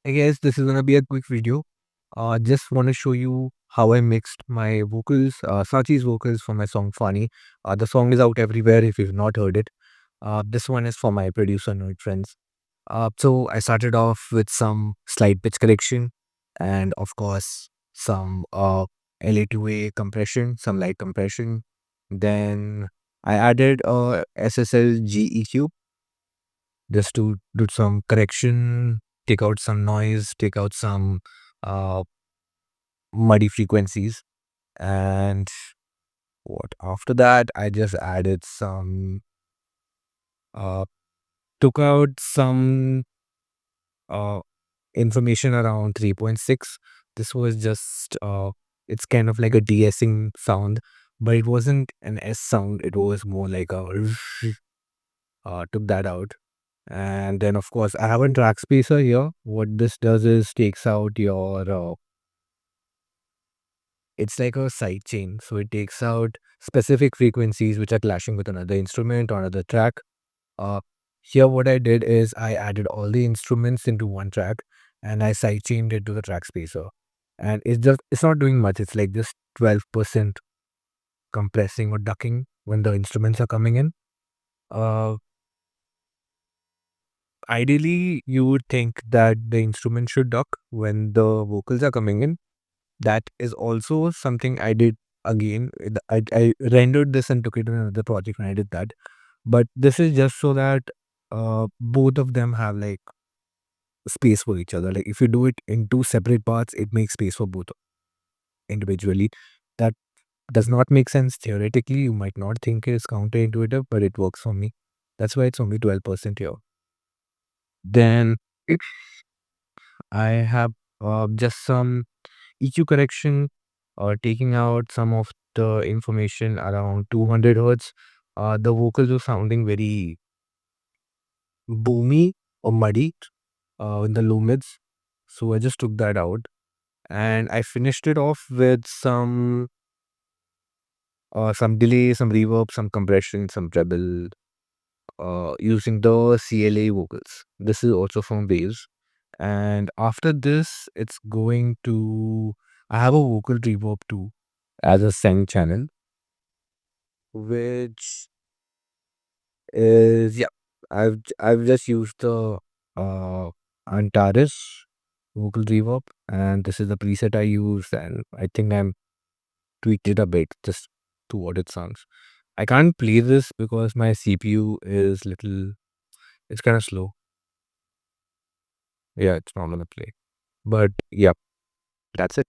Hey guys, this is gonna be a quick video. Just want to show you how I mixed my vocals, Sanchi's vocals for my song Faani. The song is out everywhere if you've not heard it. This one is for my producer nerd friends. So I started off with some slight pitch correction and of course some LA2A compression, some light compression. Then I added a SSL GEQ just to do some correction, take out some noise, take out some uh, muddy frequencies. And what after that, I just added some, uh, took out some uh, information around 3.6. This was just, it's kind of like a de-essing sound, but it wasn't an S sound. It was more like a, took that out. And then, of course, I have a track spacer here. What this does is takes out your, it's like a side chain. So it takes out specific frequencies which are clashing with another instrument or another track. Uh, Here, what I did is I added all the instruments into one track and I side chained it to the track spacer. And it's not doing much. It's like just 12% compressing or ducking when the instruments are coming in. Uh, Ideally, you would think that the instrument should duck when the vocals are coming in. That is also something I did again. I rendered this and took it in another project when I did that. But this is just so that both of them have like space for each other. Like if you do it in two separate parts, it makes space for both individually. That does not make sense theoretically. You might not think it's counterintuitive, but it works for me. That's why it's only 12% here. Then I have just some EQ correction, taking out some of the information around 200 hertz. The vocals were sounding very boomy or muddy in the low mids. So I just took that out and I finished it off with some delay, some reverb, some compression, some treble, using the CLA vocals. This is also from bass. And after this, it's going to, I have a vocal reverb too as a send channel, which is, yeah, I've just used the Antares vocal reverb, and this is the preset I use, and I think I'm tweaked it a bit just to what it sounds. I can't play this because my CPU is little, it's kind of slow. Yeah, it's not gonna play. But yeah, that's it.